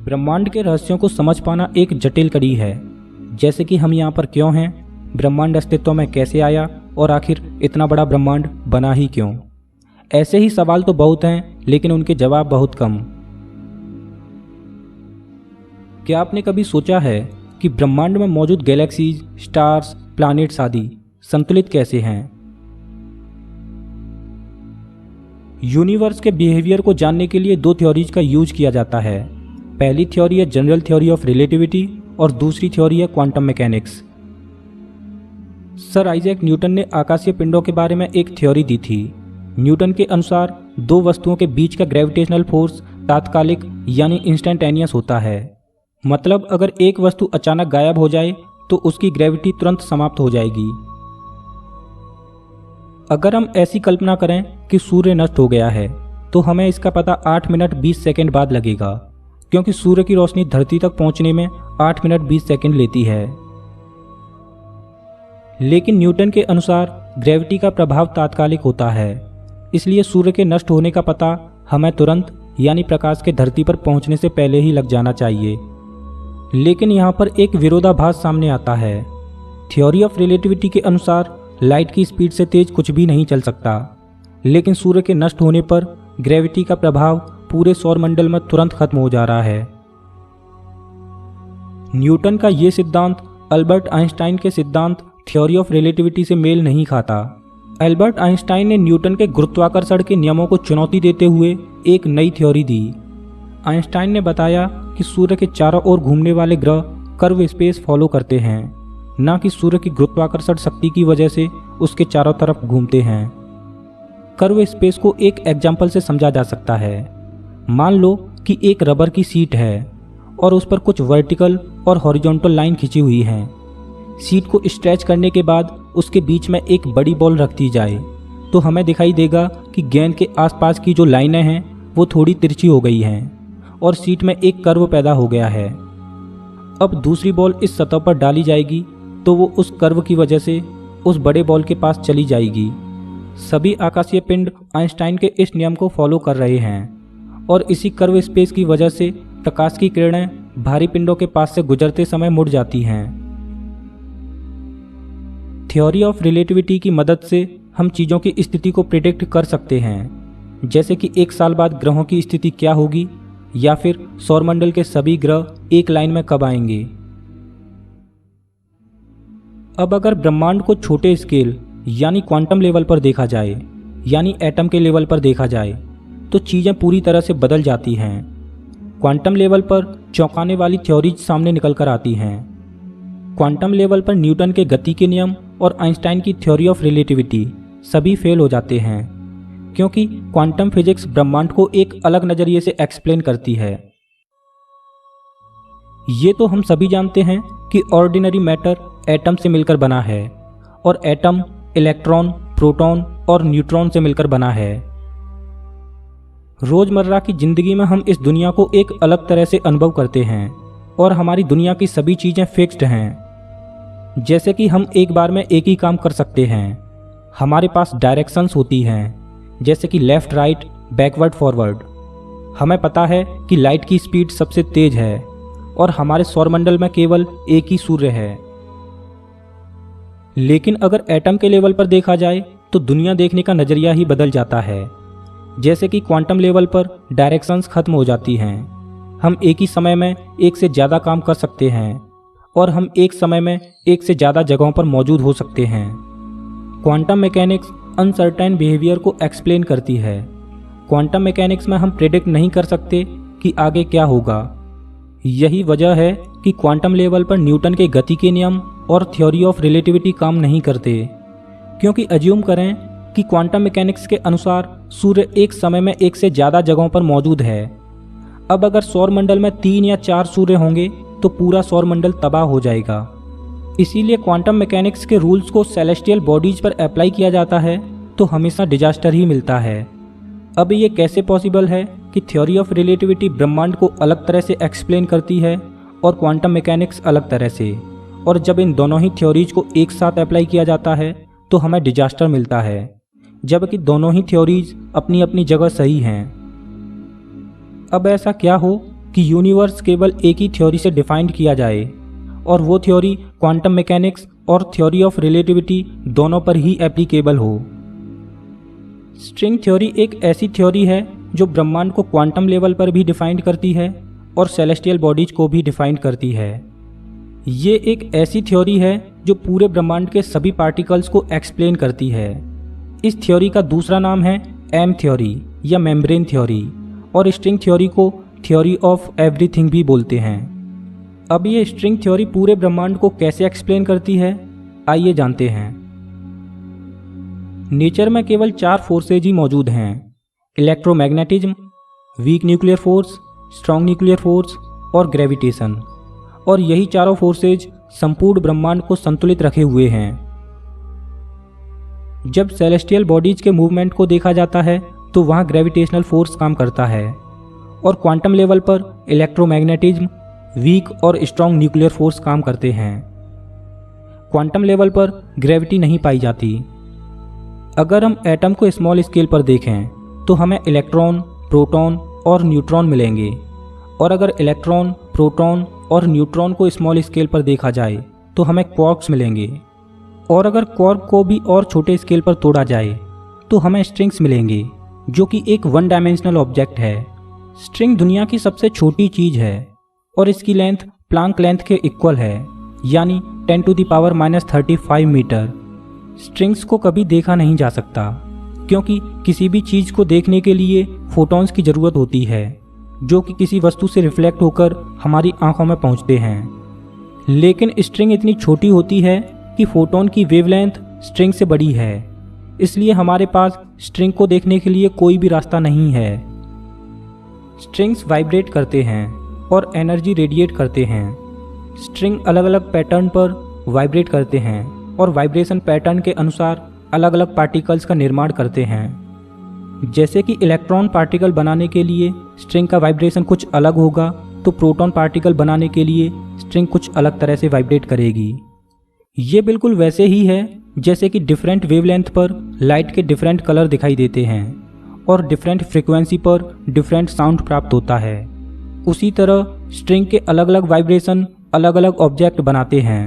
ब्रह्मांड के रहस्यों को समझ पाना एक जटिल कड़ी है। जैसे कि हम यहाँ पर क्यों हैं, ब्रह्मांड अस्तित्व में कैसे आया और आखिर इतना बड़ा ब्रह्मांड बना ही क्यों। ऐसे ही सवाल तो बहुत हैं, लेकिन उनके जवाब बहुत कम। क्या आपने कभी सोचा है कि ब्रह्मांड में मौजूद गैलेक्सीज, स्टार्स, प्लैनेट्स आदि संतुलित कैसे हैं? यूनिवर्स के बिहेवियर को जानने के लिए दो थ्योरीज का यूज किया जाता है। पहली थ्योरी है जनरल थ्योरी ऑफ रिलेटिविटी और दूसरी थ्योरी है quantum mechanics. Sir Isaac Newton ने आकाशीय पिंडों के बारे में एक थ्योरी दी थी। न्यूटन के अनुसार दो वस्तुओं के बीच का ग्रेविटेशनल फोर्स तात्कालिक यानी इंस्टेंटेनियस होता है। मतलब अगर एक वस्तु अचानक गायब हो जाए तो उसकी ग्रेविटी तुरंत समाप्त हो जाएगी। अगर हम ऐसी कल्पना करें कि सूर्य नष्ट हो गया है तो हमें इसका पता 8 मिनट 20 सेकंड बाद लगेगा, क्योंकि सूर्य की रोशनी धरती तक पहुंचने में 8 मिनट 20 सेकंड लेती है। लेकिन न्यूटन के अनुसार ग्रेविटी का प्रभाव तात्कालिक होता है, इसलिए सूर्य के नष्ट होने का पता हमें तुरंत यानी प्रकाश के धरती पर पहुंचने से पहले ही लग जाना चाहिए। लेकिन यहाँ पर एक विरोधाभास सामने आता है। थ्योरी ऑफ रिलेटिविटी के अनुसार लाइट की स्पीड से तेज कुछ भी नहीं चल सकता, लेकिन सूर्य के नष्ट होने पर ग्रेविटी का प्रभाव पूरे सौरमंडल में तुरंत खत्म हो जा रहा है। न्यूटन का यह सिद्धांत अल्बर्ट आइंस्टाइन के सिद्धांत थ्योरी ऑफ रिलेटिविटी से मेल नहीं खाता। अल्बर्ट आइंस्टाइन ने न्यूटन के गुरुत्वाकर्षण के नियमों को चुनौती देते हुए एक नई थ्योरी दी। आइंस्टाइन ने बताया कि सूर्य के चारों ओर घूमने वाले ग्रह कर्व स्पेस फॉलो करते हैं, न कि सूर्य की गुरुत्वाकर्षण शक्ति की वजह से उसके चारों तरफ घूमते हैं। कर्व स्पेस को एक एग्जाम्पल से समझा जा सकता है। मान लो कि एक रबर की सीट है और उस पर कुछ वर्टिकल और हॉरिजॉन्टल लाइन खींची हुई हैं। सीट को स्ट्रेच करने के बाद उसके बीच में एक बड़ी बॉल रख दी जाए तो हमें दिखाई देगा कि गेंद के आसपास की जो लाइनें हैं वो थोड़ी तिरछी हो गई हैं और सीट में एक कर्व पैदा हो गया है। अब दूसरी बॉल इस सतह पर डाली जाएगी तो वो उस कर्व की वजह से उस बड़े बॉल के पास चली जाएगी। सभी आकाशीय पिंड आइंस्टाइन के इस नियम को फॉलो कर रहे हैं और इसी कर्व स्पेस की वजह से प्रकाश की किरणें भारी पिंडों के पास से गुजरते समय मुड़ जाती हैं। थ्योरी ऑफ रिलेटिविटी की मदद से हम चीज़ों की स्थिति को प्रिडिक्ट कर सकते हैं, जैसे कि 1 साल बाद ग्रहों की स्थिति क्या होगी या फिर सौरमंडल के सभी ग्रह एक लाइन में कब आएंगे। अब अगर ब्रह्मांड को छोटे स्केल यानी क्वांटम लेवल पर देखा जाए, यानी एटम के लेवल पर देखा जाए, तो चीज़ें पूरी तरह से बदल जाती हैं। क्वांटम लेवल पर चौंकाने वाली थ्योरीज सामने निकल कर आती हैं। क्वांटम लेवल पर न्यूटन के गति के नियम और आइंस्टाइन की थ्योरी ऑफ रिलेटिविटी सभी फेल हो जाते हैं, क्योंकि क्वांटम फिजिक्स ब्रह्मांड को एक अलग नज़रिए से एक्सप्लेन करती है। ये तो हम सभी जानते हैं कि ऑर्डिनरी मैटर एटम से मिलकर बना है और एटम इलेक्ट्रॉन, प्रोटॉन और न्यूट्रॉन से मिलकर बना है। रोजमर्रा की जिंदगी में हम इस दुनिया को एक अलग तरह से अनुभव करते हैं और हमारी दुनिया की सभी चीजें फिक्स्ड हैं। जैसे कि हम एक बार में एक ही काम कर सकते हैं। हमारे पास डायरेक्शंस होती हैं, जैसे कि लेफ्ट, राइट, बैकवर्ड, फॉरवर्ड। हमें पता है कि लाइट की स्पीड सबसे तेज है और हमारे सौरमंडल में केवल एक ही सूर्य है। लेकिन अगर एटम के लेवल पर देखा जाए तो दुनिया देखने का नज़रिया ही बदल जाता है। जैसे कि क्वांटम लेवल पर डायरेक्शंस खत्म हो जाती हैं। हम एक ही समय में एक से ज़्यादा काम कर सकते हैं और हम एक समय में एक से ज़्यादा जगहों पर मौजूद हो सकते हैं। क्वांटम मैकेनिक्स अनसर्टेन बिहेवियर को एक्सप्लेन करती है। क्वांटम मैकेनिक्स में हम प्रेडिक्ट नहीं कर सकते कि आगे क्या होगा। यही वजह है कि क्वांटम लेवल पर न्यूटन के गति के नियम और थ्योरी ऑफ रिलेटिविटी काम नहीं करते, क्योंकि अज्यूम करें कि क्वांटम मैकेनिक्स के अनुसार सूर्य एक समय में एक से ज़्यादा जगहों पर मौजूद है। अब अगर सौरमंडल में 3 या 4 सूर्य होंगे तो पूरा सौरमंडल तबाह हो जाएगा। इसीलिए क्वांटम मैकेनिक्स के रूल्स को सेलेस्टियल बॉडीज पर अप्लाई किया जाता है तो हमेशा डिजास्टर ही मिलता है। अब ये कैसे पॉसिबल है कि थ्योरी ऑफ रिलेटिविटी ब्रह्मांड को अलग तरह से एक्सप्लेन करती है और क्वांटम मैकेनिक्स अलग तरह से, और जब इन दोनों ही थ्योरीज को एक साथ अप्लाई किया जाता है तो हमें डिजास्टर मिलता है, जबकि दोनों ही थ्योरीज अपनी अपनी जगह सही हैं। अब ऐसा क्या हो कि यूनिवर्स केवल एक ही थ्योरी से डिफाइंड किया जाए, और वो थ्योरी क्वांटम मैकेनिक्स और थ्योरी ऑफ रिलेटिविटी दोनों पर ही एप्लीकेबल हो। स्ट्रिंग थ्योरी एक ऐसी थ्योरी है जो ब्रह्मांड को क्वांटम लेवल पर भी डिफाइंड करती है और सेलेस्टियल बॉडीज को भी डिफाइंड करती है। ये एक ऐसी थ्योरी है जो पूरे ब्रह्मांड के सभी पार्टिकल्स को एक्सप्लेन करती है। इस थ्योरी का दूसरा नाम है एम थ्योरी या मेम्ब्रेन थ्योरी, और स्ट्रिंग थ्योरी को थ्योरी ऑफ एवरीथिंग भी बोलते हैं। अब ये स्ट्रिंग थ्योरी पूरे ब्रह्मांड को कैसे एक्सप्लेन करती है, आइए जानते हैं। नेचर में केवल 4 फोर्सेज ही मौजूद हैं: electromagnetism, weak nuclear force, strong nuclear force और ग्रेविटेशन। और यही चारों फोर्सेज संपूर्ण ब्रह्मांड को संतुलित रखे हुए हैं। जब सेलेस्टियल बॉडीज के मूवमेंट को देखा जाता है तो वहां ग्रेविटेशनल फोर्स काम करता है, और क्वांटम लेवल पर इलेक्ट्रोमैग्नेटिज्म, वीक और स्ट्रॉन्ग न्यूक्लियर फोर्स काम करते हैं। क्वांटम लेवल पर ग्रेविटी नहीं पाई जाती। अगर हम एटम को स्मॉल स्केल पर देखें तो हमें इलेक्ट्रॉन, प्रोटॉन और न्यूट्रॉन मिलेंगे, और अगर इलेक्ट्रॉन, प्रोटॉन और न्यूट्रॉन को स्मॉल स्केल पर देखा जाए तो हमें क्वार्क्स मिलेंगे, और अगर क्वार्क को भी और छोटे स्केल पर तोड़ा जाए तो हमें स्ट्रिंग्स मिलेंगे, जो कि एक 1 डायमेंशनल ऑब्जेक्ट है। स्ट्रिंग दुनिया की सबसे छोटी चीज़ है और इसकी लेंथ प्लांक लेंथ के इक्वल है, यानी 10⁻³ मीटर। स्ट्रिंग्स को कभी देखा नहीं जा सकता, क्योंकि किसी भी चीज़ को देखने के लिए फोटॉन्स की ज़रूरत होती है, जो कि किसी वस्तु से रिफ्लेक्ट होकर हमारी आंखों में पहुंचते हैं। लेकिन स्ट्रिंग इतनी छोटी होती है कि फोटॉन की वेवलेंथ स्ट्रिंग से बड़ी है, इसलिए हमारे पास स्ट्रिंग को देखने के लिए कोई भी रास्ता नहीं है। स्ट्रिंग्स वाइब्रेट करते हैं और एनर्जी रेडिएट करते हैं। स्ट्रिंग अलग अलग पैटर्न पर वाइब्रेट करते हैं और वाइब्रेशन पैटर्न के अनुसार अलग अलग पार्टिकल्स का निर्माण करते हैं। जैसे कि इलेक्ट्रॉन पार्टिकल बनाने के लिए स्ट्रिंग का वाइब्रेशन कुछ अलग होगा, तो प्रोटॉन पार्टिकल बनाने के लिए स्ट्रिंग कुछ अलग तरह से वाइब्रेट करेगी। ये बिल्कुल वैसे ही है जैसे कि डिफरेंट वेवलेंथ पर लाइट के डिफरेंट कलर दिखाई देते हैं और डिफरेंट फ्रीक्वेंसी पर डिफरेंट साउंड प्राप्त होता है। उसी तरह स्ट्रिंग के अलग अलग वाइब्रेशन अलग अलग ऑब्जेक्ट बनाते हैं।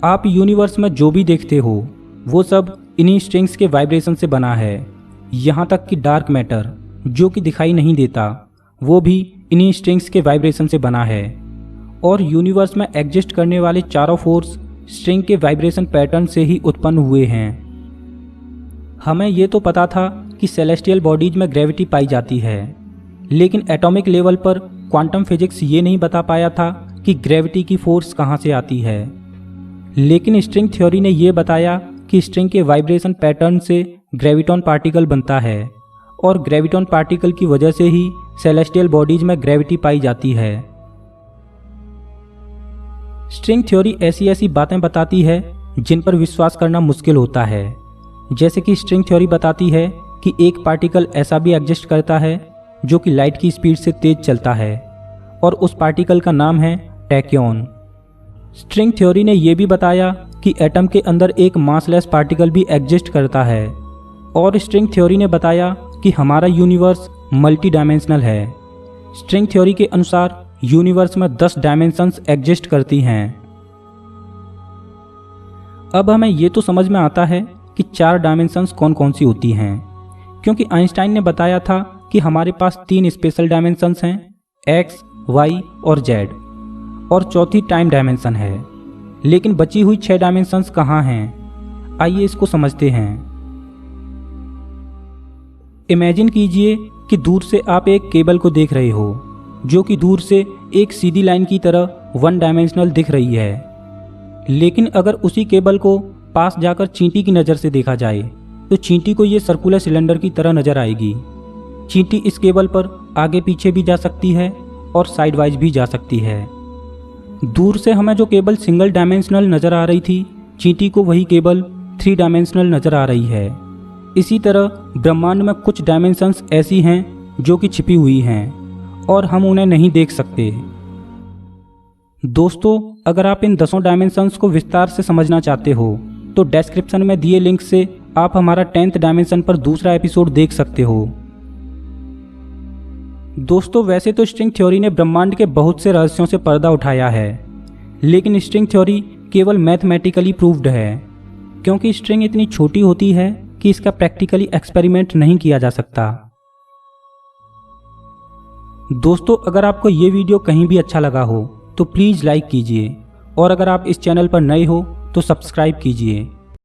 आप यूनिवर्स में जो भी देखते हो वो सब इन्हीं स्ट्रिंग्स के वाइब्रेशन से बना है। यहाँ तक कि डार्क मैटर जो कि दिखाई नहीं देता, वो भी इन्हीं स्ट्रिंग्स के वाइब्रेशन से बना है। और यूनिवर्स में एग्जिस्ट करने वाले चारों फोर्स स्ट्रिंग के वाइब्रेशन पैटर्न से ही उत्पन्न हुए हैं। हमें ये तो पता था कि सेलेस्टियल बॉडीज में ग्रेविटी पाई जाती है, लेकिन एटॉमिक लेवल पर क्वांटम फिजिक्स ये नहीं बता पाया था कि ग्रेविटी की फोर्स कहाँ से आती है। लेकिन स्ट्रिंग थ्योरी ने यह बताया कि स्ट्रिंग के वाइब्रेशन पैटर्न से ग्रेविटॉन पार्टिकल बनता है, और ग्रेविटॉन पार्टिकल की वजह से ही सेलेस्टियल बॉडीज में ग्रेविटी पाई जाती है। स्ट्रिंग थ्योरी ऐसी ऐसी बातें बताती है जिन पर विश्वास करना मुश्किल होता है। जैसे कि स्ट्रिंग थ्योरी बताती है कि एक पार्टिकल ऐसा भी एग्जिस्ट करता है जो कि लाइट की स्पीड से तेज चलता है, और उस पार्टिकल का नाम है टैक्योन। स्ट्रिंग थ्योरी ने यह भी बताया कि एटम के अंदर एक मासलेस पार्टिकल भी एग्जिस्ट करता है, और स्ट्रिंग थ्योरी ने बताया कि हमारा यूनिवर्स मल्टी डायमेंशनल है। स्ट्रिंग थ्योरी के अनुसार यूनिवर्स में 10 डायमेंशंस एग्जिस्ट करती हैं। अब हमें ये तो समझ में आता है कि 4 डायमेंशंस कौन कौन सी होती हैं, क्योंकि आइंस्टाइन ने बताया था कि हमारे पास 3 स्पेशल डायमेंशंस हैं, एक्स, वाई और जेड, और चौथी टाइम डायमेंशन है। लेकिन बची हुई 6 डायमेंशंस कहाँ हैं? आइए इसको समझते हैं। इमेजिन कीजिए कि दूर से आप एक केबल को देख रहे हो, जो कि दूर से एक सीधी लाइन की तरह 1 डायमेंशनल दिख रही है। लेकिन अगर उसी केबल को पास जाकर चींटी की नज़र से देखा जाए तो चींटी को ये सर्कुलर सिलेंडर की तरह नज़र आएगी। चींटी इस केबल पर आगे पीछे भी जा सकती है और साइडवाइज भी जा सकती है। दूर से हमें जो केबल सिंगल डायमेंशनल नज़र आ रही थी, चींटी को वही केबल 3 डायमेंशनल नज़र आ रही है। इसी तरह ब्रह्मांड में कुछ डायमेंशंस ऐसी हैं जो कि छिपी हुई हैं और हम उन्हें नहीं देख सकते। दोस्तों, अगर आप इन 10 डायमेंशंस को विस्तार से समझना चाहते हो तो डिस्क्रिप्शन में दिए लिंक से आप हमारा 10th डायमेंशन पर दूसरा एपिसोड देख सकते हो। दोस्तों वैसे तो स्ट्रिंग थ्योरी ने ब्रह्मांड के बहुत से रहस्यों से पर्दा उठाया है, लेकिन स्ट्रिंग थ्योरी केवल मैथमेटिकली प्रूव्ड है, क्योंकि स्ट्रिंग इतनी छोटी होती है कि इसका प्रैक्टिकली एक्सपेरिमेंट नहीं किया जा सकता। दोस्तों अगर आपको ये वीडियो कहीं भी अच्छा लगा हो तो प्लीज़ लाइक कीजिए, और अगर आप इस चैनल पर नए हो तो सब्सक्राइब कीजिए।